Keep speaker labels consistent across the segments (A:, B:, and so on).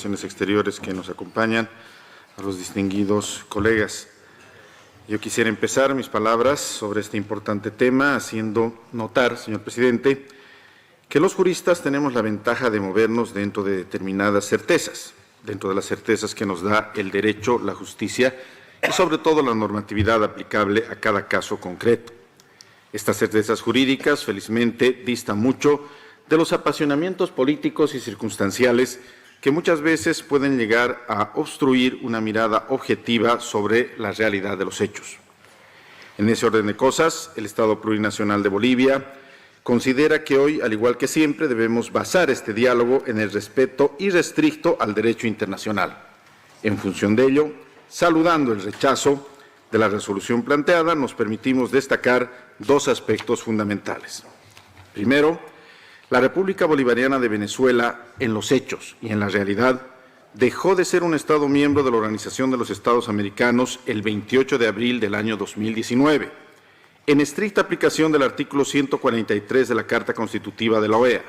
A: Relaciones Exteriores que nos acompañan, a los distinguidos colegas. Yo quisiera empezar mis palabras sobre este importante tema haciendo notar, señor presidente, que los juristas tenemos la ventaja de movernos dentro de determinadas certezas, dentro de las certezas que nos da el derecho, la justicia y sobre todo la normatividad aplicable a cada caso concreto. Estas certezas jurídicas, felizmente, distan mucho de los apasionamientos políticos y circunstanciales que muchas veces pueden llegar a obstruir una mirada objetiva sobre la realidad de los hechos. En ese orden de cosas, el Estado Plurinacional de Bolivia considera que hoy, al igual que siempre, debemos basar este diálogo en el respeto irrestricto al derecho internacional. En función de ello, saludando el rechazo de la resolución planteada, nos permitimos destacar dos aspectos fundamentales. Primero, la República Bolivariana de Venezuela, en los hechos y en la realidad, dejó de ser un Estado miembro de la Organización de los Estados Americanos el 28 de abril del año 2019, en estricta aplicación del artículo 143 de la Carta Constitutiva de la OEA.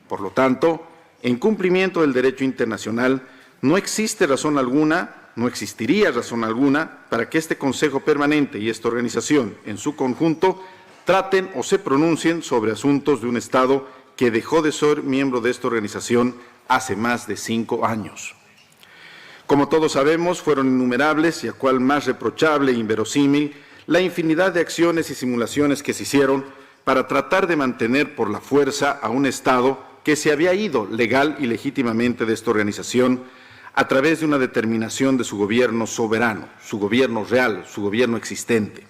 A: Por lo tanto, en cumplimiento del derecho internacional, no existe razón alguna, no existiría razón alguna para que este Consejo Permanente y esta organización, en su conjunto, traten o se pronuncien sobre asuntos de un Estado que dejó de ser miembro de esta organización hace más de 5 años. Como todos sabemos, fueron innumerables y a cual más reprochable e inverosímil la infinidad de acciones y simulaciones que se hicieron para tratar de mantener por la fuerza a un Estado que se había ido legal y legítimamente de esta organización a través de una determinación de su gobierno soberano, su gobierno real, su gobierno existente.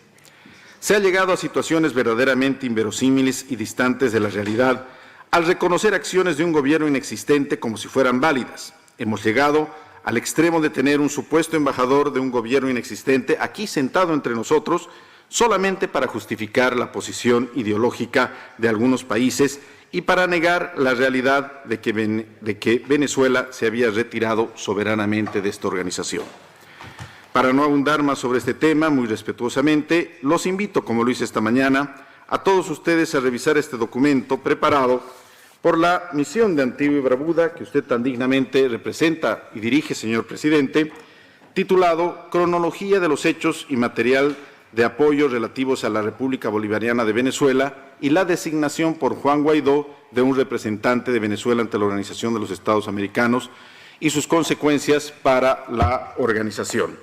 A: Se ha llegado a situaciones verdaderamente inverosímiles y distantes de la realidad al reconocer acciones de un gobierno inexistente como si fueran válidas. Hemos llegado al extremo de tener un supuesto embajador de un gobierno inexistente aquí sentado entre nosotros solamente para justificar la posición ideológica de algunos países y para negar la realidad de que Venezuela se había retirado soberanamente de esta organización. Para no abundar más sobre este tema, muy respetuosamente, los invito, como lo hice esta mañana, a todos ustedes a revisar este documento preparado por la misión de Antigua y Barbuda, que usted tan dignamente representa y dirige, señor presidente, titulado Cronología de los hechos y material de apoyo relativos a la República Bolivariana de Venezuela y la designación por Juan Guaidó de un representante de Venezuela ante la Organización de los Estados Americanos y sus consecuencias para la organización.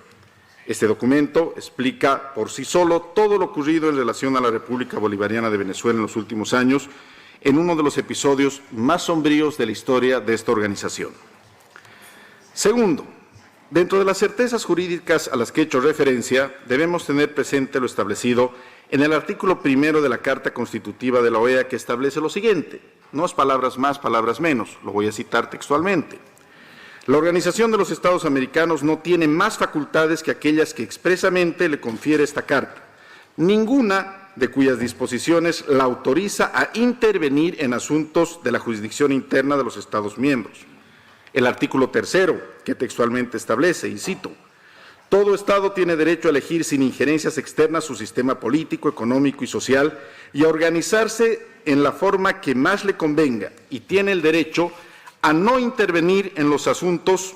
A: Este documento explica por sí solo todo lo ocurrido en relación a la República Bolivariana de Venezuela en los últimos años, en uno de los episodios más sombríos de la historia de esta organización. Segundo, dentro de las certezas jurídicas a las que he hecho referencia, debemos tener presente lo establecido en el artículo 1 de la Carta Constitutiva de la OEA, que establece lo siguiente, no es palabras más, palabras menos, lo voy a citar textualmente. La Organización de los Estados Americanos no tiene más facultades que aquellas que expresamente le confiere esta Carta, ninguna de cuyas disposiciones la autoriza a intervenir en asuntos de la jurisdicción interna de los Estados miembros. El artículo 3, que textualmente establece, y cito, todo Estado tiene derecho a elegir sin injerencias externas su sistema político, económico y social y a organizarse en la forma que más le convenga y tiene el derecho a no intervenir en los asuntos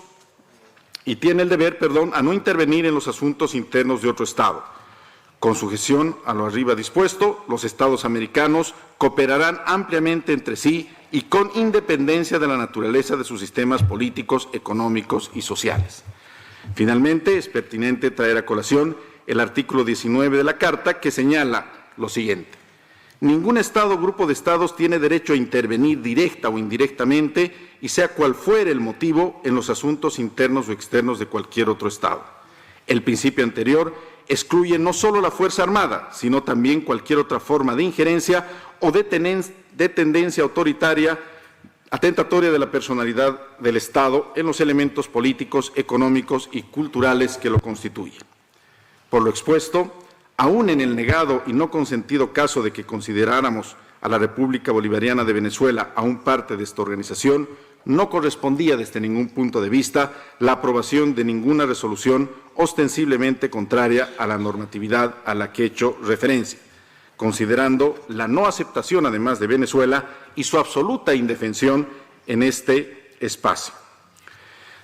A: y tiene el deber, a no intervenir en los asuntos internos de otro Estado. Con sujeción a lo arriba dispuesto, los Estados americanos cooperarán ampliamente entre sí y con independencia de la naturaleza de sus sistemas políticos, económicos y sociales. Finalmente, es pertinente traer a colación el artículo 19 de la Carta, que señala lo siguiente. Ningún Estado o grupo de Estados tiene derecho a intervenir directa o indirectamente, y sea cual fuere el motivo, en los asuntos internos o externos de cualquier otro Estado. El principio anterior excluye no solo la Fuerza Armada, sino también cualquier otra forma de injerencia o de tendencia autoritaria, atentatoria de la personalidad del Estado en los elementos políticos, económicos y culturales que lo constituyen. Por lo expuesto, aún en el negado y no consentido caso de que consideráramos a la República Bolivariana de Venezuela aún parte de esta organización, no correspondía desde ningún punto de vista la aprobación de ninguna resolución ostensiblemente contraria a la normatividad a la que he hecho referencia, considerando la no aceptación, además de Venezuela, y su absoluta indefensión en este espacio.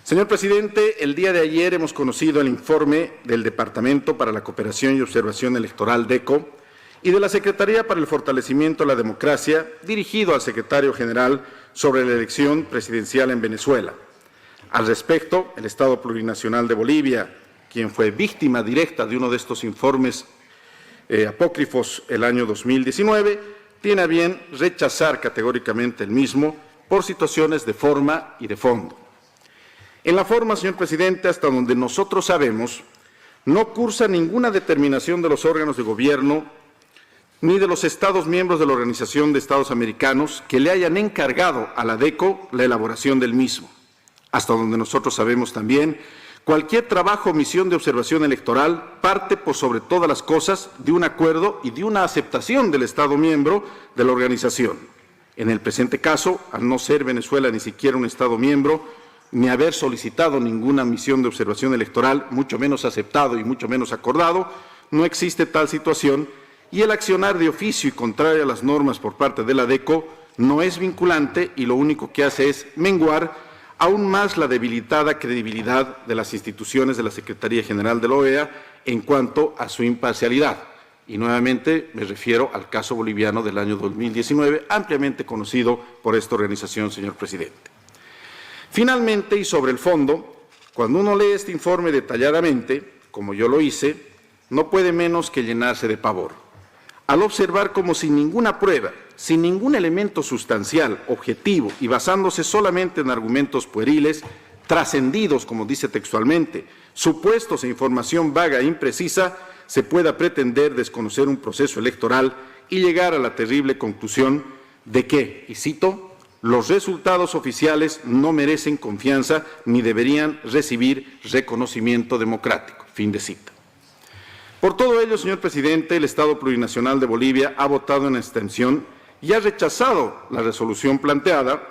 A: Señor presidente, el día de ayer hemos conocido el informe del Departamento para la Cooperación y Observación Electoral, DECO, y de la Secretaría para el Fortalecimiento de la Democracia, dirigido al secretario general sobre la elección presidencial en Venezuela. Al respecto, el Estado Plurinacional de Bolivia, quien fue víctima directa de uno de estos informes apócrifos el año 2019, tiene a bien rechazar categóricamente el mismo por situaciones de forma y de fondo. En la forma, señor presidente, hasta donde nosotros sabemos, no cursa ninguna determinación de los órganos de gobierno ni de los Estados miembros de la Organización de Estados Americanos que le hayan encargado a la DECO la elaboración del mismo. Hasta donde nosotros sabemos también, cualquier trabajo o misión de observación electoral parte, por sobre todas las cosas, de un acuerdo y de una aceptación del Estado miembro de la organización. En el presente caso, al no ser Venezuela ni siquiera un Estado miembro, ni haber solicitado ninguna misión de observación electoral, mucho menos aceptado y mucho menos acordado, no existe tal situación, y el accionar de oficio y contrario a las normas por parte de la DECO no es vinculante y lo único que hace es menguar aún más la debilitada credibilidad de las instituciones de la Secretaría General de la OEA en cuanto a su imparcialidad. Y nuevamente me refiero al caso boliviano del año 2019, ampliamente conocido por esta organización, señor presidente. Finalmente, y sobre el fondo, cuando uno lee este informe detalladamente, como yo lo hice, no puede menos que llenarse de pavor al observar como sin ninguna prueba, sin ningún elemento sustancial, objetivo y basándose solamente en argumentos pueriles, trascendidos, como dice textualmente, supuestos e información vaga e imprecisa, se pueda pretender desconocer un proceso electoral y llegar a la terrible conclusión de que, y cito, los resultados oficiales no merecen confianza ni deberían recibir reconocimiento democrático. Fin de cita. Por todo ello, señor presidente, el Estado Plurinacional de Bolivia ha votado en abstención y ha rechazado la resolución planteada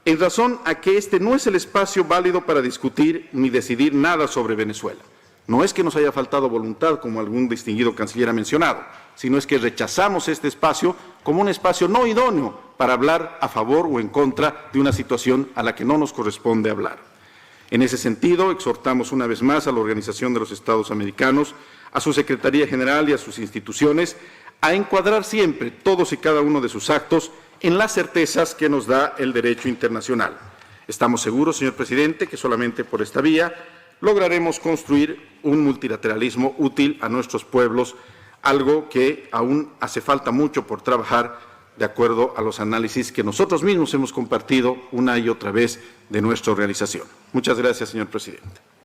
A: en razón a que este no es el espacio válido para discutir ni decidir nada sobre Venezuela. No es que nos haya faltado voluntad, como algún distinguido canciller ha mencionado, sino es que rechazamos este espacio como un espacio no idóneo para hablar a favor o en contra de una situación a la que no nos corresponde hablar. En ese sentido, exhortamos una vez más a la Organización de los Estados Americanos, a su Secretaría General y a sus instituciones a encuadrar siempre todos y cada uno de sus actos en las certezas que nos da el derecho internacional. Estamos seguros, señor presidente, que solamente por esta vía lograremos construir un multilateralismo útil a nuestros pueblos, algo que aún hace falta mucho por trabajar de acuerdo a los análisis que nosotros mismos hemos compartido una y otra vez de nuestra organización. Muchas gracias, señor presidente.